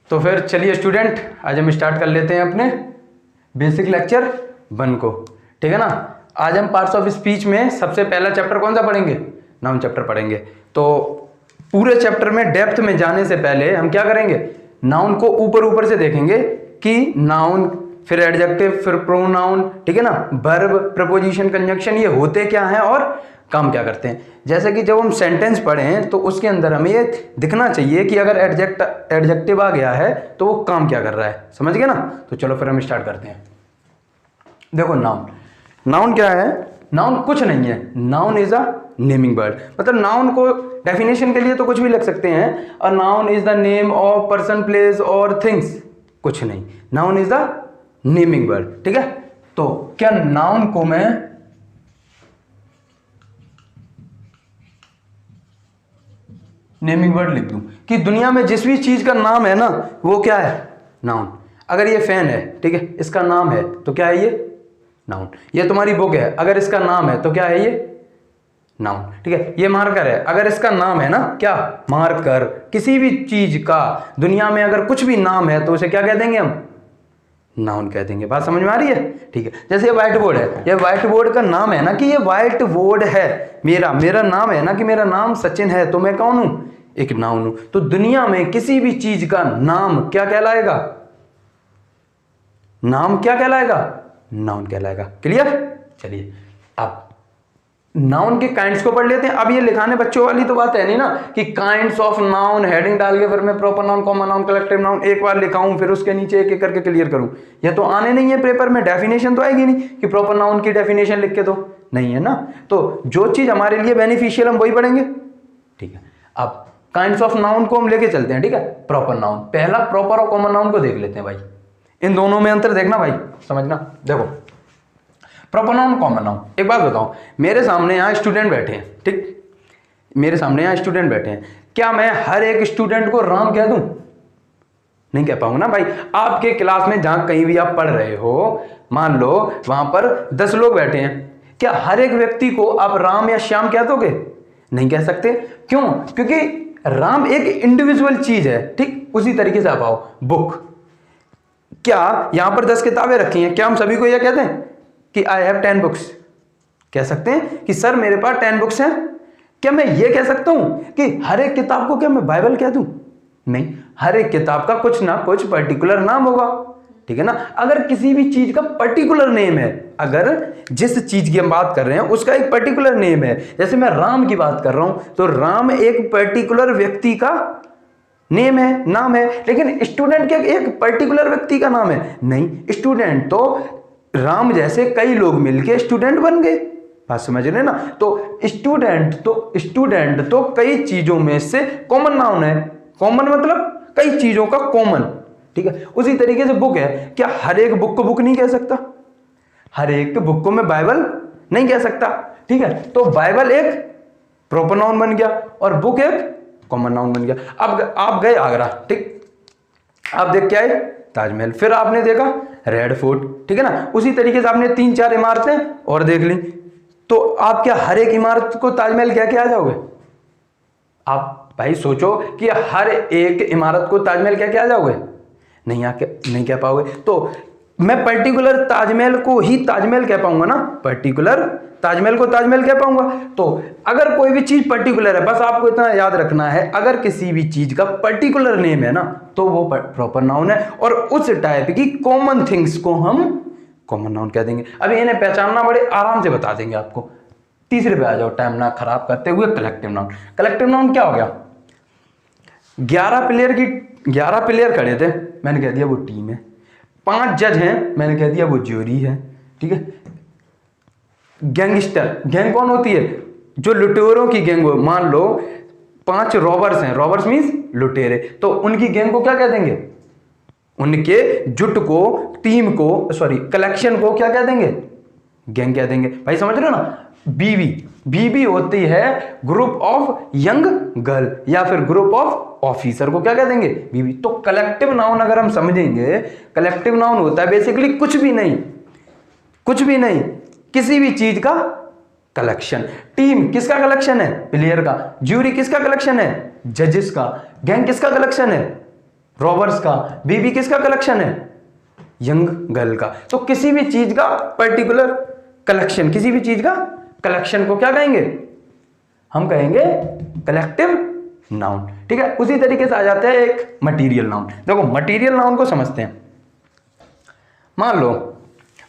तो फिर चलिए स्टूडेंट, आज हम स्टार्ट कर लेते हैं अपने बेसिक लेक्चर 1 को। ठीक है ना। आज हम पार्ट्स ऑफ स्पीच में सबसे पहला चैप्टर कौन सा पढ़ेंगे? नाउन चैप्टर पढ़ेंगे। तो पूरे चैप्टर में डेप्थ में जाने से पहले हम क्या करेंगे? नाउन को ऊपर ऊपर से देखेंगे कि नाउन, फिर एडजेक्टिव, फिर प्रोनाउन, ठीक है ना, वर्ब, प्रपोजिशन, कंजंक्शन, ये होते क्या हैं और काम क्या करते हैं। जैसे कि जब हम सेंटेंस पढ़ें तो उसके अंदर हमें ये दिखना चाहिए कि अगर एडजेक्टिव आ गया है तो वो काम क्या कर रहा है। समझ गए ना। तो चलो फिर हम स्टार्ट करते हैं। देखो नाउन क्या है? नाउन कुछ नहीं है। Noun is a naming word. मतलब नाउन को डेफिनेशन के लिए तो कुछ भी लिख सकते हैं। A noun is the name of person, place और थिंग्स। कुछ नहीं, noun is the naming word. ठीक है। तो क्या नाउन को मैं नेमिंग वर्ड लिख दूं कि दुनिया में जिस भी चीज का नाम है ना वो क्या है? नाउन। अगर ये फैन है, ठीक है, इसका नाम है तो क्या है ये? नाउन। ये तुम्हारी बुक है, अगर इसका नाम है तो क्या है ये? नाउन। ठीक है। ये मार्कर है, अगर इसका नाम है ना क्या? मार्कर। किसी भी चीज का दुनिया में अगर कुछ भी नाम है तो उसे क्या कह देंगे हम? नाउन कह देंगे। बात समझ में आ रही है? ठीक है। जैसे ये व्हाइट बोर्ड है, ये व्हाइट बोर्ड का नाम है ना कि ये व्हाइट बोर्ड है। मेरा नाम है ना कि मेरा नाम सचिन है, तो मैं कौन हूं? एक नाउन हूं। तो दुनिया में किसी भी चीज का नाम क्या कहलाएगा? नाम क्या कहलाएगा? नाउन कहलाएगा। क्लियर? चलिए अब नाउन के काइंड्स को पढ़ लेते हैं। अब ये लिखाने बच्चों वाली तो बात है नहीं ना कि काइंड्स ऑफ नाउन हेडिंग डाल के फिर मैं proper noun, common noun, collective noun एक बार लिखाऊं फिर उसके नीचे एक एक करके क्लियर करूं। यह तो आने नहीं है पेपर में। डेफिनेशन तो आएगी नहीं कि प्रॉपर नाउन की डेफिनेशन लिख के तो नहीं है ना। तो जो चीज हमारे लिए बेनिफिशियल हम वही पढ़ेंगे। ठीक है। अब काइंड्स ऑफ नाउन को हम लेके चलते हैं। ठीक है। प्रॉपर नाउन, पहला प्रॉपर और कॉमन नाउन को देख लेते हैं भाई। इन दोनों में अंतर देखना भाई, समझना। देखो प्रॉपर नाउन, कॉमन नाउन। एक बात बताओ, मेरे सामने यहाँ स्टूडेंट बैठे हैं, ठीक, मेरे सामने यहाँ स्टूडेंट बैठे हैं, क्या मैं हर एक स्टूडेंट को राम कह दूं? नहीं कह पाऊंगा ना भाई। आपके क्लास में जहां कहीं भी आप पढ़ रहे हो, मान लो वहां पर 10 लोग बैठे हैं, क्या हर एक व्यक्ति को आप राम या श्याम कह दोगे? नहीं कह सकते। क्यों? क्योंकि राम एक इंडिविजुअल चीज है। ठीक उसी तरीके से आप आओ, बुक। क्या यहां पर 10 किताबें रखी हैं, क्या हम सभी को यह कहते हैं कि आई हैव 10 बुक्स? कह सकते हैं कि सर मेरे पास 10 बुक्स हैं। क्या मैं ये कह सकता हूं कि हर एक किताब को क्या मैं बाइबल कह दूं? नहीं, हर एक किताब का कुछ ना कुछ पर्टिकुलर नाम होगा। ठीक है ना। अगर किसी भी चीज का पर्टिकुलर नेम है, अगर जिस चीज की हम बात कर रहे हैं उसका एक पर्टिकुलर नेम है, जैसे मैं राम की बात कर रहा हूं तो राम एक पर्टिकुलर व्यक्ति का नेम है, नाम है। लेकिन स्टूडेंट क्या एक पर्टिकुलर व्यक्ति का नाम है? नहीं, स्टूडेंट तो राम जैसे कई लोग मिलके स्टूडेंट बन गए। बात समझ रहे ना। तो स्टूडेंट तो कई चीजों में से कॉमन नाउन है। कॉमन मतलब कई चीजों का कॉमन। ठीक है। उसी तरीके से बुक है, क्या हर एक बुक को बुक नहीं कह सकता? हर एक बुक को मैं बाइबल नहीं कह सकता। ठीक है। तो बाइबल एक प्रॉपर नाउन बन गया और बुक एक कॉमन नाउन बन गया। अब आप गए आगरा, ठीक, आप देख के आए ताजमहल, फिर आपने देखा रेड फोर्ट, ठीक है ना। उसी तरीके से आपने 3-4 इमारतें और देख ली, तो आप क्या हर एक इमारत को ताजमहल कह के आ जाओगे? आप भाई सोचो कि हर एक इमारत को ताजमहल कह के आ जाओगे? नहीं कह पाओगे। तो मैं पर्टिकुलर ताजमहल को ही ताजमहल कह पाऊंगा ना, पर्टिकुलर ताजमहल को ताजमहल कह पाऊंगा। तो अगर कोई भी चीज पर्टिकुलर है, बस आपको इतना याद रखना है, अगर किसी भी चीज का पर्टिकुलर नेम है ना तो वो प्रॉपर नाउन है, और उस टाइप की कॉमन थिंग्स को हम कॉमन नाउन कह देंगे। अभी इन्हें पहचानना बड़े आराम से बता देंगे आपको। तीसरे पे आ जाओ, टाइम ना खराब करते हुए। Collective noun. कलेक्टिव नाउन क्या हो गया? 11 प्लेयर खड़े थे, मैंने कह दिया वो टीम है। 5 जज हैं, मैंने कह दिया वो ज्यूरी है। ठीक है। गैंगस्टर, गैंग कौन होती है? जो लुटेरों की गैंग हो। मान लो 5 रॉबर्स हैं, रॉबर्स मींस लुटेरे, तो उनकी गैंग को क्या कह देंगे? उनके जुट को, टीम को, सॉरी कलेक्शन को क्या कह देंगे? गैंग कह देंगे। भाई समझ रहे हो ना। बीबी होती है ग्रुप ऑफ यंग गर्ल, या फिर ग्रुप ऑफ ऑफिसर को क्या कह देंगे? बीबी। तो कलेक्टिव नाउन अगर हम समझेंगे, कलेक्टिव नाउन होता है बेसिकली कुछ भी नहीं, किसी भी चीज का कलेक्शन। टीम किसका कलेक्शन है? प्लेयर का। ज्यूरी किसका कलेक्शन है? जजेस का। गैंग किसका कलेक्शन है? रॉबर्स का, बेबी किसका कलेक्शन है, यंग गर्ल का। तो किसी भी चीज का पर्टिकुलर कलेक्शन, किसी भी चीज का कलेक्शन को क्या कहेंगे, हम कहेंगे कलेक्टिव नाउन। ठीक है, उसी तरीके से आ जाता है एक मटीरियल नाउन। देखो मटीरियल नाउन को समझते हैं। मान लो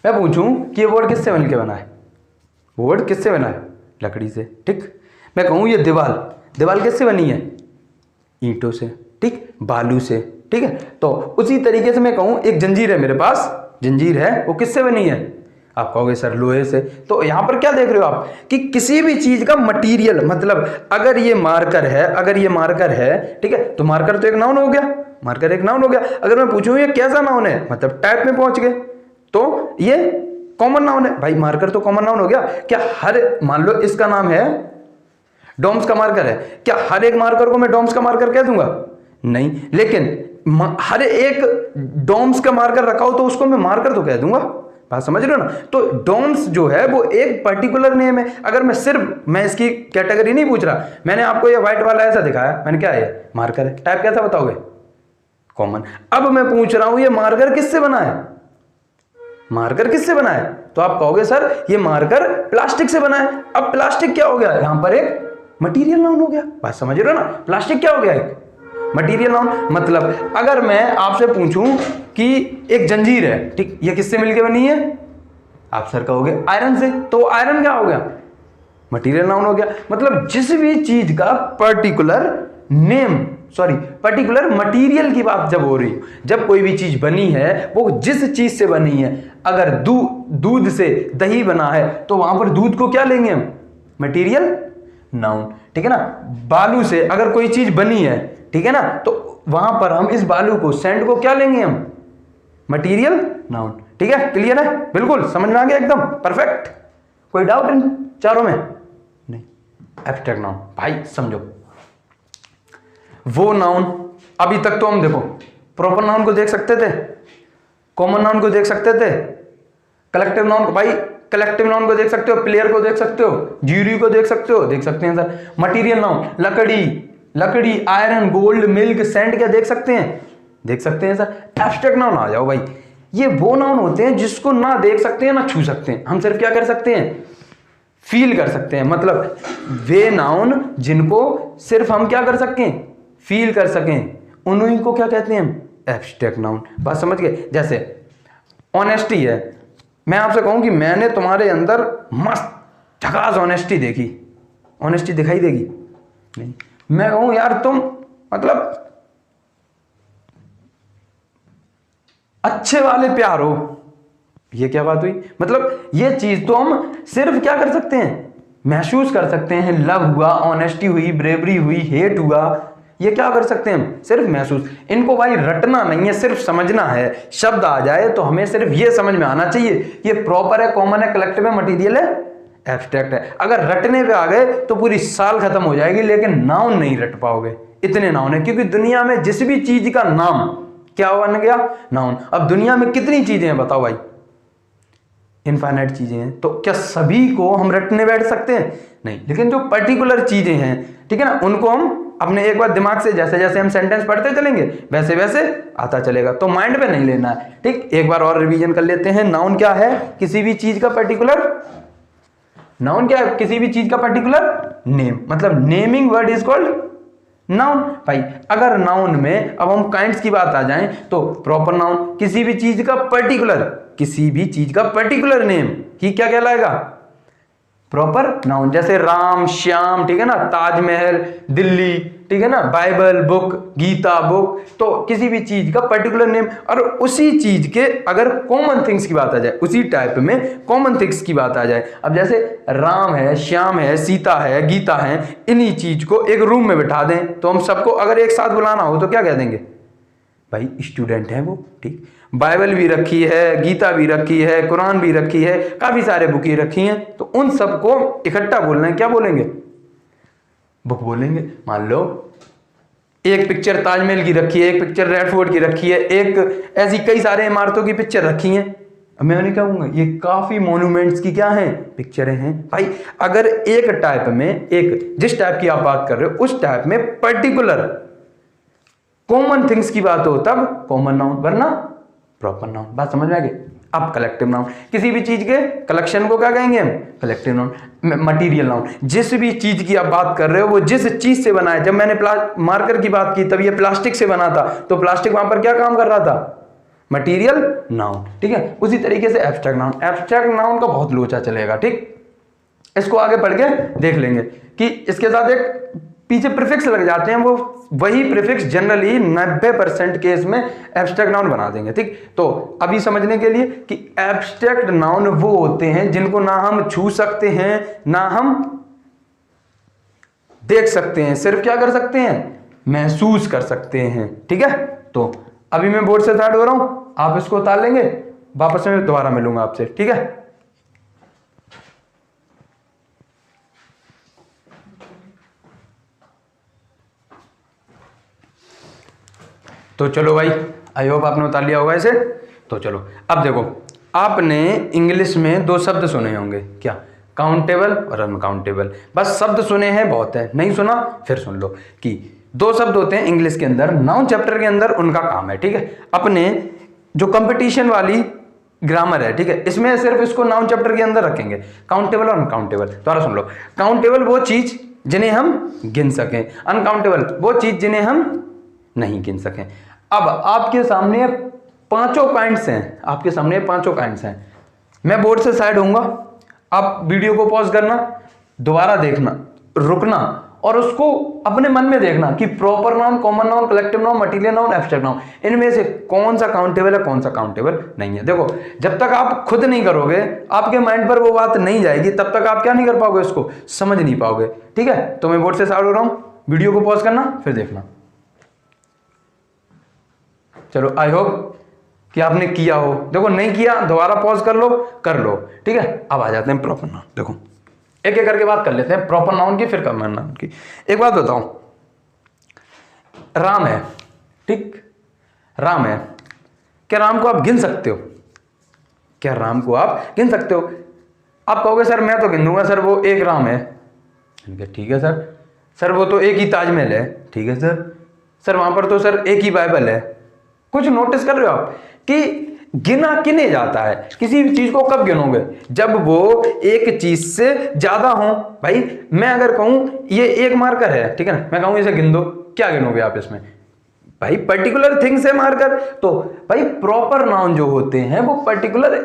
मैं पूछूं कि ये बोर्ड किससे बनके बना है, बोर्ड किससे बना है, लकड़ी से। ठीक, मैं कहूं ये दीवार, दीवार किससे बनी है, ईंटों से। ठीक, बालू से। ठीक है, तो उसी तरीके से मैं कहूं एक जंजीर है मेरे पास, जंजीर है, वो किससे बनी है, आप कहोगे सर लोहे से। तो यहां पर क्या देख रहे हो आप कि किसी भी चीज का मटेरियल, मतलब अगर ये मार्कर है, अगर ये मार्कर है, ठीक है, तो मार्कर तो एक नाउन हो गया, मार्कर एक नाउन हो गया। अगर मैं पूछूं ये कैसा नाउन है, मतलब टाइप में पहुंच गए, तो ये कॉमन नाउन है। भाई मार्कर तो कॉमन नाउन हो गया। क्या हर, मान लो इसका नाम है डॉम्स का मार्कर है, क्या हर एक मार्कर को मैं डॉम्स का मार्कर कह दूंगा, नहीं। लेकिन हर एक डॉम्स का मार्कर रखा हो तो उसको मैं मार्कर तो कह दूंगा। बात समझ रहे हो ना। तो डॉम्स जो है वो एक पर्टिकुलर नेम है। अगर मैं सिर्फ, मैं इसकी कैटेगरी नहीं पूछ रहा, मैंने आपको ये व्हाइट वाला ऐसा दिखाया, मैंने क्या है, मार्कर है। टाइप कैसा बताओगे, कॉमन। अब मैं पूछ रहा हूं ये मार्कर किससे बना है, मार्कर किससे बना है, तो आप कहोगे सर ये मार्कर प्लास्टिक से बना है। अब प्लास्टिक क्या हो गया, यहां पर एक मटीरियल नाउन हो गया। बात समझ रहे हो ना, प्लास्टिक क्या हो गया, एक मटीरियल नाउन। मतलब अगर मैं आपसे पूछूं कि एक जंजीर है, ठीक, ये किससे मिलकर बनी है, आप सर कहोगे आयरन से, तो आयरन क्या हो गया, मटीरियल नाउन हो गया। मतलब जिस भी चीज का particular name, sorry particular material की बात जब हो रही, जब कोई भी चीज बनी है वो जिस चीज से बनी है, अगर दूध से दही बना है तो वहां पर दूध को क्या लेंगे हम, मटेरियल नाउन। ठीक है ना, बालू से अगर कोई चीज बनी है, ठीक है ना, तो वहां पर हम इस बालू को, सैंड को क्या लेंगे हम, मटेरियल नाउन। ठीक है, क्लियर है, बिल्कुल समझ में आ गया, एकदम परफेक्ट। कोई डाउट इन चारों में नहीं। एब्स्ट्रैक्ट नाउन, भाई समझो वो नाउन, अभी तक तो हम देखो प्रॉपर नाउन को देख सकते थे, कॉमन नाउन को देख सकते थे, कलेक्टिव नाउन को, भाई कलेक्टिव नाउन को देख सकते हो, प्लेयर को देख सकते हो, ज्यूरी को देख सकते हो, देख सकते हैं सर। मटेरियल नाउन, लकड़ी, आयरन, गोल्ड, मिल्क, सैंड, क्या देख सकते हैं, देख सकते हैं सर। एब्स्ट्रैक्ट नाउन आ जाओ भाई, ये वो नाउन होते हैं जिसको ना देख सकते हैं ना छू सकते हैं, हम सिर्फ क्या कर सकते हैं, फील कर सकते हैं। मतलब वे नाउन जिनको सिर्फ हम क्या कर सकें, फील कर सकें, उन्हीं को क्या कहते हैं हम, एब्स्ट्रैक्ट नाउन। बात समझ गए। जैसे ऑनेस्टी है, मैं आपसे कहूं कि मैंने तुम्हारे अंदर मस्त झकास ऑनेस्टी देखी, ऑनेस्टी दिखाई देगी नहीं। मैं कहूं यार तुम मतलब अच्छे वाले प्यार हो, ये क्या बात हुई, मतलब ये चीज तो हम सिर्फ क्या कर सकते हैं, महसूस कर सकते हैं। लव हुआ, ऑनेस्टी हुई, ब्रेवरी हुई, हेट हुआ, ये क्या कर सकते हैं हम, सिर्फ महसूस। इनको भाई रटना नहीं है, सिर्फ समझना है। शब्द आ जाए तो हमें सिर्फ ये समझ में आना चाहिए ये प्रॉपर है, कॉमन है, कलेक्टिव है, मटेरियल है, एब्स्ट्रैक्ट है। अगर रटने पे आ गए तो पूरी साल खत्म हो जाएगी, लेकिन नाउन नहीं रट पाओगे। इतने नाउन है, क्योंकि दुनिया में जिस भी चीज का नाम क्या बन गया, नाउन। अब दुनिया में कितनी चीजें हैं बताओ भाई, इनफाइनाइट चीजें हैं, तो क्या सभी को हम रटने बैठ सकते हैं, नहीं। लेकिन जो पर्टिकुलर चीजें हैं, ठीक है ना, उनको हम अपने एक बार दिमाग से, जैसे जैसे हम सेंटेंस पढ़ते चलेंगे वैसे वैसे आता चलेगा, तो माइंड पे नहीं लेना है। ठीक, एक बार और रिवीजन कर लेते हैं। नाउन क्या है, किसी भी चीज का पर्टिकुलर, नाउन क्या है, किसी भी चीज का पर्टिकुलर नेम, मतलब naming word is called noun. भाई अगर नाउन में अब हम काइंड्स की बात आ जाए तो प्रॉपर नाउन, किसी भी चीज का पर्टिकुलर, किसी भी चीज का पर्टिकुलर नेम ही क्या कहलाएगा, प्रॉपर नाउन। जैसे राम, श्याम, ठीक है ना, ताजमहल, दिल्ली, ठीक है ना, बाइबल बुक, गीता बुक, तो किसी भी चीज का पर्टिकुलर नेम। और उसी चीज के अगर कॉमन थिंग्स की बात आ जाए, उसी टाइप में कॉमन थिंग्स की बात आ जाए, अब जैसे राम है, श्याम है, सीता है, गीता है, इन्हीं चीज को एक रूम में बिठा दें तो हम सबको अगर एक साथ बुलाना हो तो क्या कह देंगे, भाई स्टूडेंट है वो। ठीक, बाइबल भी रखी है, गीता भी रखी है, कुरान भी रखी है, काफी सारे बुकें रखी हैं, तो उन सबको इकट्ठा बोलना है, क्या बोलेंगे, बुक बोलेंगे। मान लो एक पिक्चर ताजमहल की रखी है, एक पिक्चर रेड फोर्ट की रखी है, एक ऐसी कई सारे इमारतों की पिक्चर रखी हैं, मैं उन्हें क्या कहूंगा, ये काफी मॉन्यूमेंट्स की क्या हैं, पिक्चरें हैं। भाई अगर एक टाइप में, एक जिस टाइप की आप बात कर रहे हो उस टाइप में पर्टिकुलर कॉमन थिंग्स की बात हो तब कॉमन नाउन, वरना प्रॉपर नाउन। बात समझ में आ गई। अब कलेक्टिव नाउन, किसी भी चीज के कलेक्शन को क्या कहेंगे हम? Collective noun. मटीरियल नाउन, जिस भी चीज की आप बात कर रहे हो वो जिस चीज से बना है। जब मैंने मार्कर की बात की तब ये प्लास्टिक से बना था, तो प्लास्टिक वहां पर क्या काम कर रहा था? Material noun. ठीक है, उसी तरीके से एब्स्ट्रैक्ट नाउन, एब्स्ट्रैक्ट नाउन का बहुत लोचा चलेगा। ठीक, इसको आगे पढ़ के देख लेंगे कि इसके साथ एक पीछे प्रीफिक्स लग जाते हैं, वो वही प्रीफिक्स जनरली 90% केस में एब्स्ट्रैक्ट नाउन बना देंगे। ठीक, तो अभी समझने के लिए कि एब्स्ट्रैक्ट नाउन वो होते हैं जिनको ना हम छू सकते हैं ना हम देख सकते हैं, सिर्फ क्या कर सकते हैं? महसूस कर सकते हैं। ठीक है, तो अभी मैं बोर्ड से स्टार्ट हो रहा हूं, आप इसको उतार लेंगे, वापस में दोबारा मिलूंगा आपसे। ठीक है, तो चलो भाई, आई होप आपने उतार लिया होगा इसे। तो चलो अब देखो, आपने इंग्लिश में दो शब्द सुने होंगे, क्या? काउंटेबल और अनकाउंटेबल। बस शब्द सुने हैं बहुत है, नहीं सुना फिर सुन लो कि दो शब्द होते हैं इंग्लिश के अंदर, नाउन चैप्टर के अंदर उनका काम है। ठीक है, अपने जो कंपटीशन वाली ग्रामर है, ठीक है, इसमें सिर्फ इसको नाउन चैप्टर के अंदर रखेंगे, काउंटेबल और अनकाउंटेबल। दोबारा सुन लो, काउंटेबल वो चीज जिन्हें हम गिन सकें, अनकाउंटेबल वो चीज जिन्हें हम नहीं गिन सकें। अब आपके सामने पांचों काइंड्स हैं, आपके सामने पांचों काइंड्स हैं। मैं बोर्ड से साइड होऊंगा, आप वीडियो को पॉज करना, दोबारा देखना, रुकना और उसको अपने मन में देखना कि proper noun, common noun, collective noun, material noun, abstract noun, इनमें से कौन सा काउंटेबल है, कौन सा काउंटेबल नहीं है। देखो, जब तक आप खुद नहीं करोगे, आपके माइंड पर वो बात नहीं जाएगी, तब तक आप क्या नहीं कर पाओगे, उसको समझ नहीं पाओगे। ठीक है, तो मैं बोर्ड से साइड हो रहा हूं, वीडियो को पॉज करना फिर देखना। चलो, आई होप कि आपने किया हो। देखो, नहीं किया दोबारा पॉज कर लो, कर लो। ठीक है, अब आ जाते हैं प्रॉपर नाउन। देखो, एक एक करके बात कर लेते हैं प्रॉपर नाउन की, फिर कॉमन नाउन की। एक बात बताऊं, राम है, ठीक, राम है, क्या राम को आप गिन सकते हो? क्या राम को आप गिन सकते हो? आप कहोगे सर मैं तो गिन दूंगा, सर वो एक राम है। ठीक है सर, सर वो तो एक ही ताजमहल है। ठीक है सर, सर वहां पर तो सर एक ही बाइबल है। कुछ नोटिस कर रहे हो आप कि गिना किने जाता है? किसी भी चीज को कब गिनोगे? जब वो एक चीज से ज्यादा हो। भाई मैं अगर कहूं ये एक मार्कर है, ठीक है ना, मैं कहूं इसे गिन दो, क्या गिनोगे आप इसमें? भाई पर्टिकुलर थिंग से मार्कर। तो भाई प्रॉपर नाउन जो होते हैं वो पर्टिकुलर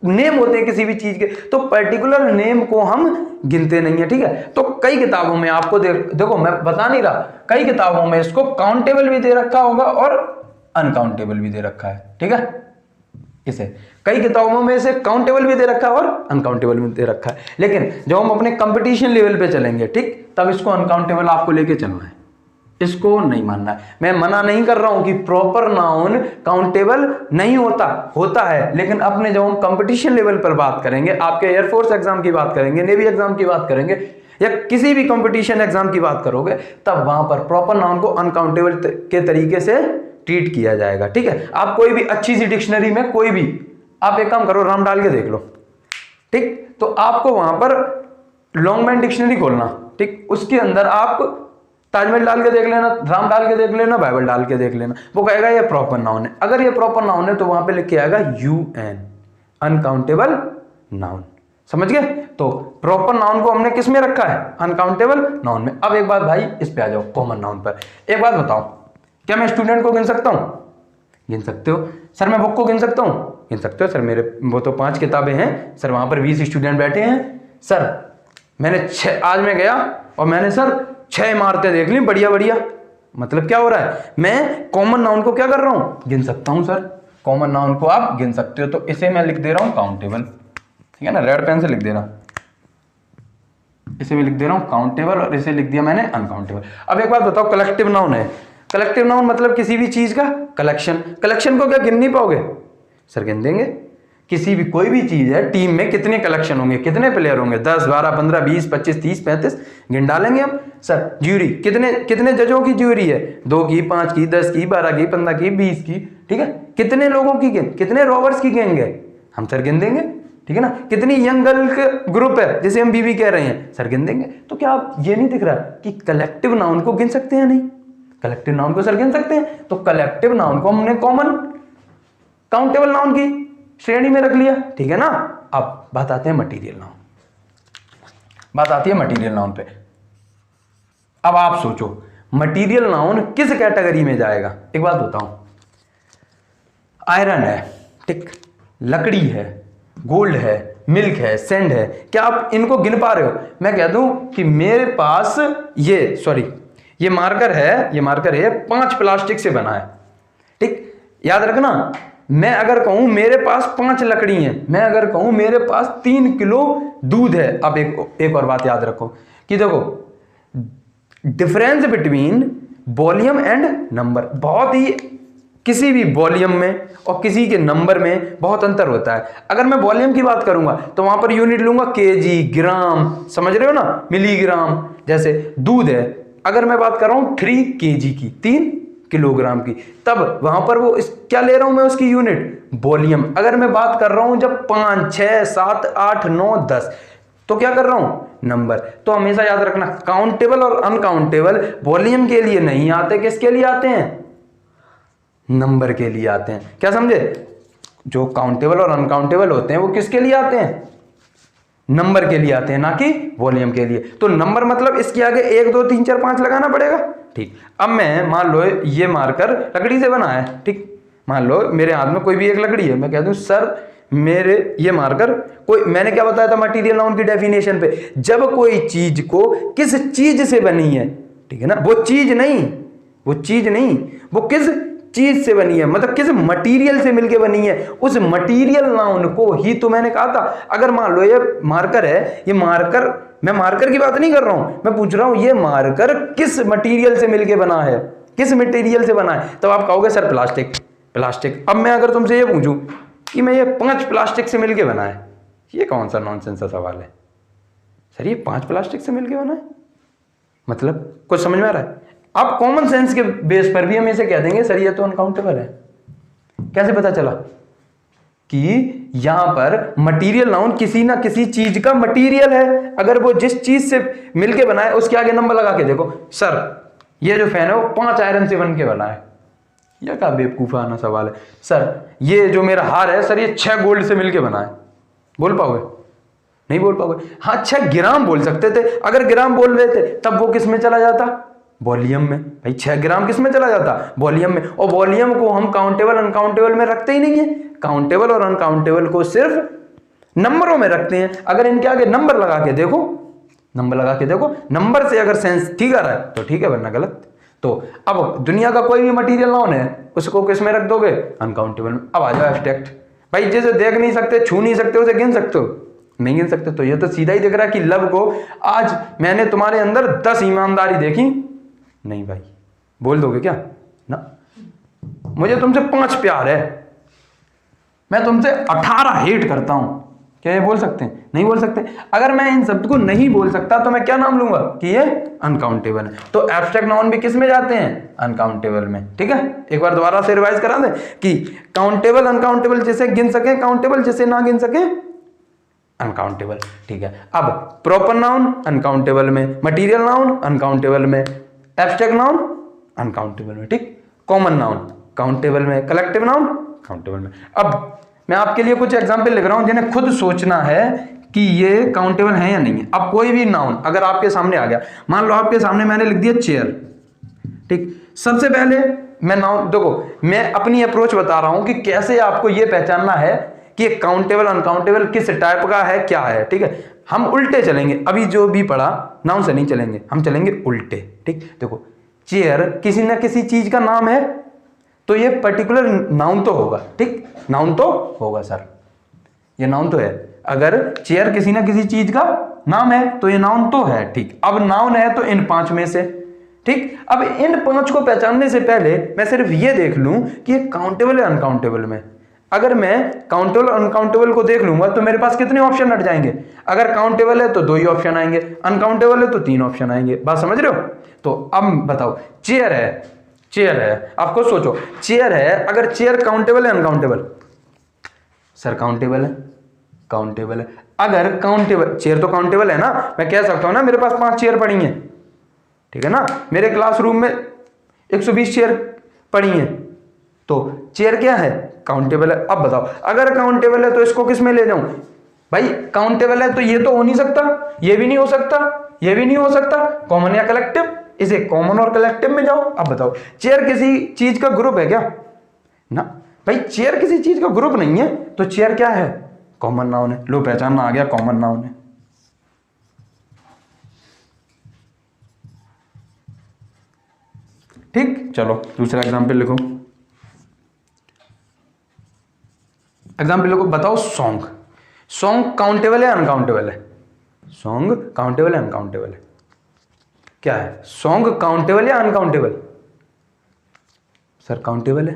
नेम होते हैं किसी भी चीज के, तो पर्टिकुलर नेम को हम गिनते नहीं है। ठीक है, तो कई किताबों में आपको देखो, मैं बता नहीं रहा, कई किताबों में इसको काउंटेबल भी दे रखा होगा और अनकाउंटेबल भी दे रखा है। ठीक है, इसे कई किताबों में इसे काउंटेबल भी दे रखा है और अनकाउंटेबल भी दे रखा है। लेकिन जब हम अपने कंपटीशन लेवल पे चलेंगे, ठीक, तब इसको अनकाउंटेबल आपको लेके चलना है, इसको नहीं मानना है। मैं मना नहीं कर रहा हूं कि प्रॉपर नाउन काउंटेबल नहीं होता है, लेकिन अपने जब हम कंपटीशन लेवल पर बात करेंगे, आपके एयरफोर्स एग्जाम की बात करेंगे, नेवी एग्जाम की बात करेंगे, या किसी भी कंपटीशन एग्जाम की बात करोगे, तब वहां पर प्रॉपर नाउन को अनकाउंटेबल के तरीके से ट्रीट किया जाएगा। ठीक है, आप कोई भी अच्छी सी डिक्शनरी में कोई भी, आप एक काम करो, राम डाल के देख लो, ठीक, तो आपको वहां पर लॉन्ग मैन डिक्शनरी खोलना, ठीक, उसके अंदर आप ताजमहल डाल के देख लेना, राम डाल के देख लेना, बाइबल डाल के देख लेना, वो कहेगा ये प्रॉपर नाउन है। अगर ये प्रॉपर नाउन है तो वहां पे लिख के आएगा UN, अनकाउंटेबल नाउन। समझ गए? तो प्रॉपर नाउन को हमने किस में रखा है? अनकाउंटेबल नाउन में। अब एक बात भाई, इस पे आ जाओ कॉमन नाउन पर। एक बात बताओ, क्या मैं स्टूडेंट को गिन सकता हूं? गिन सकते हो। सर मैं बुक को गिन सकता हूं? गिन सकते हो। सर मेरे वो तो 5 किताबें हैं सर, वहां पर 20 स्टूडेंट बैठे हैं सर, मैंने 6, आज मैं गया और मैंने सर 6 इमारतें देख ली बढ़िया बढ़िया। मतलब क्या हो रहा है? मैं कॉमन नाउन को क्या कर रहा हूं? गिन सकता हूं सर। कॉमन नाउन को आप गिन सकते हो, तो इसे मैं लिख दे रहा हूं काउंटेबल, ठीक है ना, रेड पेन से लिख दे रहा, इसे मैं लिख दे रहा हूं काउंटेबल और इसे लिख दिया मैंने अनकाउंटेबल। अब एक बात बताओ, कलेक्टिव नाउन है, कलेक्टिव नाउन मतलब किसी भी चीज का कलेक्शन। कलेक्शन को क्या गिन नहीं पाओगे? सर गिन देंगे। किसी भी कोई भी चीज है, टीम में कितने कलेक्शन होंगे, कितने प्लेयर होंगे, 10 12 15 20 25 30 35 गिन डालेंगे हम। सर ज्यूरी कितने जजों की ज्यूरी है? 2 की, 5 की, 10 की, 12 की, 15 की, 20 की, ठीक है। कितने लोगों की गिन, कितने रॉवर्स की गिनेंगे हम? सर गिन देंगे, ठीक है ना। कितनी यंग गर्ल का ग्रुप है जिसे हम बीबी कह रहे हैं, सर गिन देंगे। तो क्या आप ये नहीं दिख रहा कि कलेक्टिव नाउन को गिन सकते हैं? नहीं। कलेक्टिव नाउन को सर गिन सकते हैं, तो कलेक्टिव नाउन को हमने कॉमन काउंटेबल नाउन की श्रेणी में रख लिया, ठीक है ना। अब बात आते हैं मटीरियल नाउन, बात आती है मटीरियल नाउन पे। अब आप सोचो मटीरियल नाउन किस कैटेगरी में जाएगा। एक बात बताऊं, आयरन है, ठीक, लकड़ी है, गोल्ड है, मिल्क है, सैंड है, क्या आप इनको गिन पा रहे हो? मैं कह दूं कि मेरे पास ये मार्कर है, ये मार्कर है 5 प्लास्टिक से बना है, ठीक। याद रखना, मैं अगर कहूं मेरे पास 5 लकड़ी हैं, मैं अगर कहूं मेरे पास 3 किलो दूध है। अब एक और बात याद रखो कि देखो difference between volume and number, बहुत ही किसी भी वॉल्यूम में और किसी के नंबर में बहुत अंतर होता है। अगर मैं वॉल्यूम की बात करूंगा तो वहां पर यूनिट लूंगा केजी, ग्राम, समझ रहे हो ना, मिलीग्राम। जैसे दूध है, अगर मैं बात कर रहा हूं 3 केजी की, 3 किलोग्राम की, तब वहां पर वो क्या ले रहा हूं मैं, उसकी यूनिट वॉल्यूम। अगर मैं बात कर रहा हूं जब 5, 6, 7, 8, 9, 10, तो क्या कर रहा हूं, नंबर। तो हमेशा याद रखना काउंटेबल और अनकाउंटेबल वॉल्यूम के लिए नहीं आते, किसके लिए आते हैं, नंबर के लिए आते हैं। क्या समझे? जो काउंटेबल और अनकाउंटेबल होते हैं वो किसके लिए आते हैं, नंबर के लिए आते हैं, ना कि वॉल्यूम के लिए। तो नंबर मतलब इसके आगे 1, 2, 3, 4, 5 लगाना पड़ेगा, ठीक। अब मैं मान लो ये मार्कर लकड़ी से बना है, ठीक, मान लो मेरे हाथ में कोई भी एक लकड़ी है, मैं कह दूं सर मेरे ये मार्कर, कोई, मैंने क्या बताया था मटीरियल नाउन की डेफिनेशन पे, जब कोई चीज को किस चीज से बनी है, ठीक है ना, वो चीज नहीं, वो किस चीज से बनी है, मतलब किस मटेरियल से मिलके बनी है, उस मटेरियल नाउन को ही तो मैंने कहा था। अगर मान लो ये मार्कर है, ये मार्कर, मैं मार्कर की बात नहीं कर रहा हूं, मैं पूछ रहा हूं ये मार्कर किस मटेरियल से मिलके बना है, किस मटेरियल से बना है, तो आप कहोगे सर प्लास्टिक। अब मैं अगर तुमसे ये पूछूं कि मैं ये 5 प्लास्टिक से मिलके बना है, ये कौन सा नॉनसेंस का सवाल है सर, ये 5 प्लास्टिक से मिलके बना है, मतलब कुछ समझ में आ रहा है? आप कॉमन सेंस के बेस पर भी हम इसे कह देंगे सर ये तो अनकाउंटेबल है। कैसे पता चला कि यहां पर मटेरियल नाउन किसी ना किसी चीज का मटेरियल है, अगर वो जिस चीज से मिलके बना है उसके आगे नंबर लगा के देखो, सर ये जो फैन है वो 5 आयरन से बन के बना है। यह क्या बेवकूफाना सवाल है। सर ये जो मेरा हार है सर ये 6 गोल्ड से मिलके बना है, बोल पाओगे? नहीं बोल पाओगे। हाँ 6 ग्राम बोल सकते थे, अगर ग्राम बोल रहे थे तब वो किस में चला जाता, वॉल्यूम में। भाई 6 ग्राम किस में चला जाता, वॉल्यूम में। और वॉल्यूम को हम काउंटेबल अनकाउंटेबल में रखते ही नहीं है, काउंटेबल और अनकाउंटेबल को सिर्फ नंबरों में रखते हैं। अगर इनके आगे नंबर लगा के देखो, नंबर से अगर सेंस ठीक आ रहा है तो ठीक है, वरना गलत। तो अब दुनिया का कोई भी मटेरियल नाउन है उसको किस में रख दोगे, अनकाउंटेबल में। अब आ जाओ एब्स्ट्रैक्ट। भाई जिसे देख नहीं सकते, छू नहीं सकते, उसे गिन सकते हो, नहीं गिन सकते। तो ये तो सीधा ही दिख रहा है कि लब को आज मैंने तुम्हारे अंदर 10 ईमानदारी देखी नहीं। भाई बोल दोगे क्या ना, मुझे तुमसे 5 प्यार है, मैं तुमसे 18 हेट करता हूं, क्या ये बोल सकते हैं? नहीं बोल सकते। अगर मैं इन शब्द को नहीं बोल सकता तो मैं क्या नाम लूंगा कि ये अनकाउंटेबल है। तो एब्स्ट्रैक्ट नाउन भी किस में जाते हैं, अनकाउंटेबल में। ठीक है, एक बार दोबारा से रिवाइज करा दें कि काउंटेबल अनकाउंटेबल जिसे गिन सके काउंटेबल, जिसे ना गिन सके अनकाउंटेबल। ठीक है, अब प्रॉपर नाउन अनकाउंटेबल में, मटीरियल नाउन अनकाउंटेबल में, एब्स्ट्रैक्ट नाउन अनकाउंटेबल में। ठीक, कॉमन नाउन काउंटेबल में, कलेक्टिव नाउन काउंटेबल में। अब मैं आपके लिए कुछ एग्जांपल लिख रहा हूं जिन्हें खुद सोचना है कि ये काउंटेबल है या नहीं है। अब कोई भी नाउन अगर आपके सामने आ गया, मान लो आपके सामने मैंने लिख दिया चेयर। ठीक, सबसे पहले मैं नाउन, देखो मैं अपनी अप्रोच बता रहा हूं कि कैसे आपको ये पहचानना है कि काउंटेबल अनकाउंटेबल किस टाइप का है, क्या है। ठीक है, हम उल्टे चलेंगे, अभी जो भी पढ़ा नाउन से नहीं चलेंगे, हम चलेंगे उल्टे। ठीक, देखो चेयर किसी ना किसी चीज का नाम है तो ये पर्टिकुलर नाउन तो होगा। ठीक, नाउन तो होगा सर, ये नाउन तो है। अगर चेयर किसी ना किसी चीज का नाम है तो ये नाउन तो है। ठीक, अब नाउन है तो इन 5 में से। ठीक, अब इन 5 को पहचानने से पहले मैं सिर्फ ये देख लूं कि ये काउंटेबल है अनकाउंटेबल में। अगर मैं काउंटेबल अनकाउंटेबल को देख लूंगा तो मेरे पास कितने ऑप्शन हट जाएंगे। अगर काउंटेबल है तो 2 ही ऑप्शन आएंगे, अनकाउंटेबल है तो 3 ऑप्शन आएंगे। बात समझ रहे हो? तो अब बताओ, चेयर है, आपको सोचो चेयर है, अगर चेयर काउंटेबल है अनकाउंटेबल? सर काउंटेबल है। अगर काउंटेबल, चेयर तो काउंटेबल है ना, मैं कह सकता हूं ना मेरे पास 5 चेयर पड़ी हैं। ठीक है ना, मेरे क्लासरूम में 120 चेयर पड़ी हैं, तो चेयर क्या है, काउंटेबल है। अब बताओ अगर काउंटेबल है तो इसको किस में ले जाऊं, भाई काउंटेबल है तो ये तो हो नहीं सकता, ये भी नहीं हो सकता, ये भी नहीं हो सकता, कॉमन या कलेक्टिव, इसे कॉमन और कलेक्टिव में जाओ। अब बताओ चेयर किसी चीज का ग्रुप है क्या ना, भाई चेयर किसी चीज का ग्रुप नहीं है, तो चेयर क्या है, कॉमन नाउन है। लो पहचानना आ गया, कॉमन नाउन है। ठीक, चलो दूसरा एग्जाम्पल लिखो। एग्जाम्पल लिखो, बताओ सॉन्ग। सॉन्ग काउंटेबल है अनकाउंटेबल है, सॉन्ग काउंटेबल है अनकाउंटेबल है, क्या है सॉन्ग, काउंटेबल या अनकाउंटेबल। सर काउंटेबल है।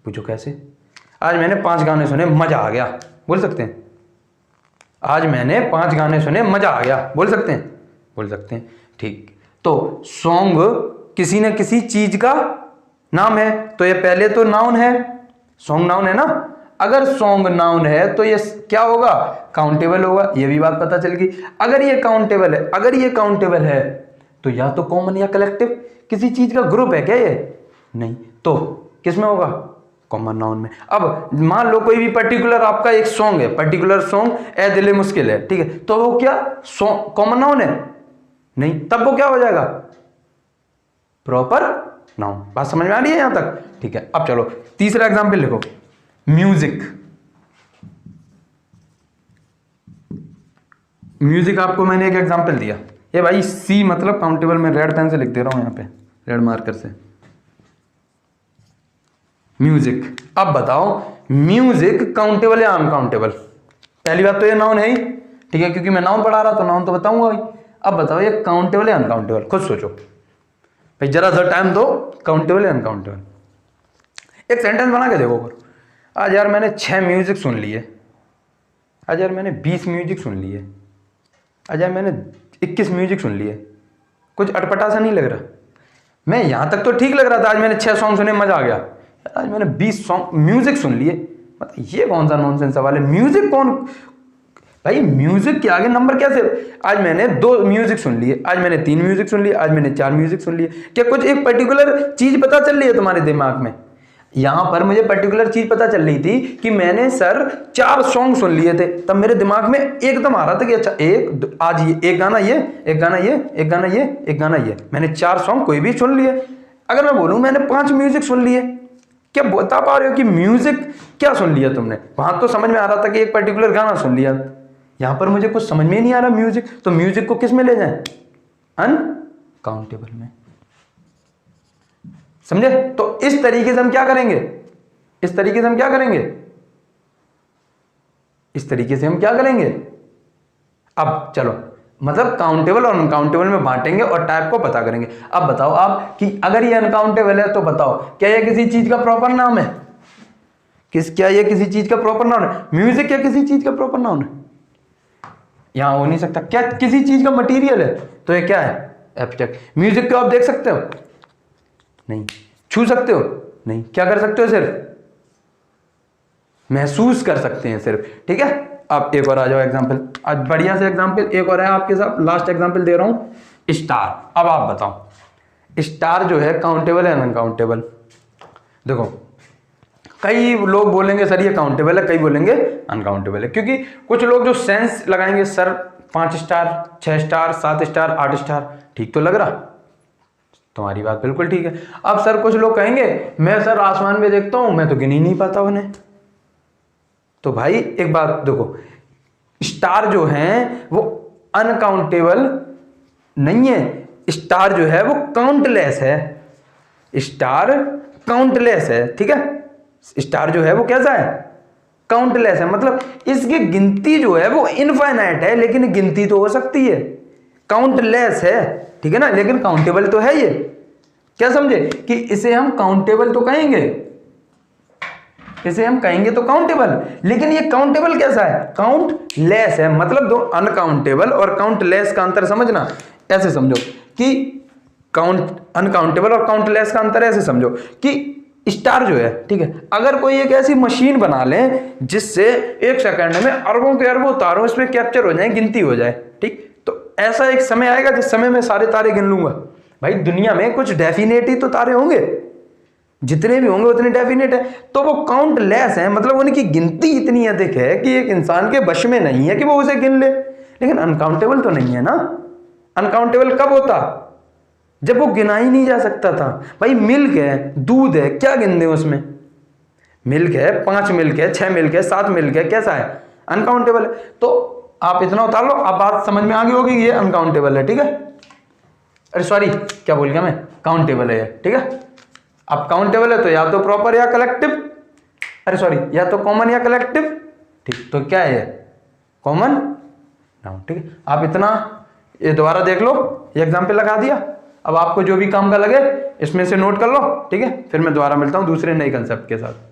पूछो कैसे। आज मैंने 5 गाने सुने, मजा आ गया, बोल सकते हैं। आज मैंने 5 गाने सुने, मजा आ गया, बोल सकते हैं, बोल सकते हैं। ठीक, तो सॉन्ग किसी न किसी चीज का नाम है, तो ये पहले तो नाउन है, सॉन्ग नाउन है ना। अगर सॉन्ग नाउन है तो ये क्या होगा, काउंटेबल होगा, ये भी बात पता चल गई। अगर ये काउंटेबल है, अगर ये काउंटेबल है तो या तो कॉमन या कलेक्टिव, किसी चीज का ग्रुप है क्या ये, नहीं, तो किस में होगा, कॉमन नाउन में। अब मान लो कोई भी पर्टिकुलर आपका एक सॉन्ग है, पर्टिकुलर सॉन्ग ए दिल मुश्किल है, ठीक है, तो वो क्या कॉमन नाउन है, नहीं, तब वो क्या हो जाएगा, प्रॉपर नाउन। बात समझ में आ रही है यहां तक, ठीक है। अब चलो तीसरा एग्जांपल लिखो, म्यूजिक। म्यूजिक आपको मैंने एक एग्जांपल दिया, ये भाई सी मतलब काउंटेबल में रेड पेन से लिख दे रहा हूं यहां पे, रेड मार्कर से, म्यूजिक। अब बताओ म्यूजिक काउंटेबल या अनकाउंटेबल। पहली बात तो ये नाउन है ही, ठीक है, क्योंकि मैं नाउन पढ़ा रहा तो नाउन तो बताऊंगा भाई। अब बताओ ये काउंटेबल या अनकाउंटेबल, खुद सोचो भाई, जरा सा टाइम दो, काउंटेबल या अनकाउंटेबल। एक सेंटेंस बना के देखो। आज यार मैंने 6 म्यूजिक सुन लिए, आज यार मैंने 20 म्यूजिक सुन लिए, आज यार मैंने 21 म्यूजिक सुन लिए। कुछ अटपटा सा नहीं लग रहा, मैं यहां तक तो ठीक लग रहा था, आज मैंने 6 सॉन्ग सुने, मजा आ गया, आज मैंने 20 सॉन्ग म्यूजिक सुन लिए, मतलब ये कौन सा नॉनसेंस सवाल है। म्यूजिक कौन, भाई म्यूजिक के आगे नंबर कैसे, आज मैंने 2 म्यूजिक सुन लिए, आज मैंने 3 म्यूजिक सुन लिए, आज मैंने 4 म्यूजिक सुन लिए। क्या कुछ एक पर्टिकुलर चीज पता चल रही है तुम्हारे दिमाग में, यहां पर मुझे पर्टिकुलर चीज पता चल रही थी कि मैंने सर 4 सॉन्ग सुन लिए थे, तब मेरे दिमाग में एकदम आ रहा था कि अच्छा एक आज ये एक गाना, ये एक गाना, ये एक गाना, ये एक गाना, ये मैंने 4 सॉन्ग कोई भी सुन लिए। अगर मैं बोलूं मैंने 5 म्यूजिक सुन लिए, क्या बता पा रहे हो कि म्यूजिक क्या सुन लिया तुमने। वहां तो समझ में आ रहा था कि एक पर्टिकुलर गाना सुन लिया, यहां पर मुझे कुछ समझ में नहीं आ रहा म्यूजिक, तो म्यूजिक को किस में ले जाएं, अनकाउंटेबल में, समझे। तो इस तरीके से हम क्या करेंगे, इस तरीके से हम क्या करेंगे, इस तरीके से हम क्या करेंगे। अब चलो मतलब काउंटेबल और अनकाउंटेबल में बांटेंगे और टाइप को पता करेंगे। अब बताओ आप कि अगर ये अनकाउंटेबल है तो बताओ क्या ये किसी चीज का प्रॉपर नाम है, क्या ये किसी चीज का प्रॉपर नाउन है। म्यूजिक क्या किसी चीज का प्रॉपर नाउन है, यहां हो नहीं सकता। क्या किसी चीज का मटेरियल है, तो ये क्या है, एब्स्ट्रैक्ट। म्यूजिक को आप देख सकते हो नहीं, छू सकते हो नहीं, क्या कर सकते हो, सिर्फ महसूस कर सकते हैं सिर्फ, ठीक है। अब एक और आ जाओ एग्जांपल, आज बढ़िया से एग्जांपल एक और है आपके साथ, लास्ट एग्जांपल दे रहा हूं, स्टार। अब आप बताओ स्टार जो है काउंटेबल है अनकाउंटेबल। देखो कई लोग बोलेंगे सर ये काउंटेबल है, कई बोलेंगे अनकाउंटेबल है, क्योंकि कुछ लोग जो सेंस लगाएंगे sir 5 star 6 star 7 star 8 star, ठीक तो लग रहा, तुम्हारी बात बिल्कुल ठीक है। अब सर कुछ लोग कहेंगे मैं सर आसमान में देखता हूं, मैं तो गिन ही नहीं पाता उन्हें। तो भाई एक बात देखो, स्टार जो है वो अनकाउंटेबल नहीं है, स्टार जो है वो काउंटलेस है, स्टार काउंटलेस है, ठीक है। स्टार जो है वो कैसा है, काउंटलेस है, मतलब इसकी गिनती जो है वो इनफाइनाइट है, लेकिन गिनती तो हो सकती है, काउंटलेस है, ठीक है ना, लेकिन काउंटेबल तो है। ये क्या समझे कि इसे हम काउंटेबल तो कहेंगे, इसे हम कहेंगे तो काउंटेबल, लेकिन ये काउंटेबल कैसा है, काउंटलेस है। मतलब दो अनकाउंटेबल और काउंटलेस का अंतर समझना, ऐसे समझो कि अनकाउंटेबल और काउंटलेस का अंतर ऐसे समझो कि स्टार जो है, ठीक है, अगर कोई एक ऐसी मशीन बना ले जिससे 1 सेकंड में अरबों के अरबों तारों इसमें कैप्चर हो जाए, गिनती हो जाए, ठीक, तो ऐसा एक समय आएगा जिस समय मैं सारे तारे गिन लूंगा, भाई दुनिया में कुछ डेफिनेट ही तो तारे होंगे, जितने भी होंगे उतने डेफिनेट है, तो वो काउंटलेस है, मतलब उनकी गिनती इतनी अधिक है कि एक इंसान के वश में नहीं है कि वो उसे गिन ले। लेकिन अनकाउंटेबल तो नहीं है ना। अनकाउंटेबल कब होता? जब वो गिना ही नहीं जा सकता था। भाई मिल्क है, दूध है, क्या गिन दे उसमें? मिल्क है, 5 मिल्क है, 6 मिल्क है, 7 मिल्क है, कैसा है? अनकाउंटेबल है। तो आप इतना उतार लो, अब बात समझ में आ गई होगी, ये अनकाउंटेबल है, ठीक है। अरे सॉरी, क्या बोल गया मैं, काउंटेबल है ये, ठीक है। अब काउंटेबल है तो या तो प्रॉपर या कलेक्टिव, अरे सॉरी, या तो कॉमन या कलेक्टिव, ठीक। तो क्या है, कॉमन नाउन, ठीक है। आप इतना ये दोबारा देख लो, ये एग्जाम्पल लगा दिया। अब आपको जो भी काम का लगे इसमें से नोट कर लो, ठीक है। फिर मैं दोबारा मिलता हूँ दूसरे नए कंसेप्ट के साथ।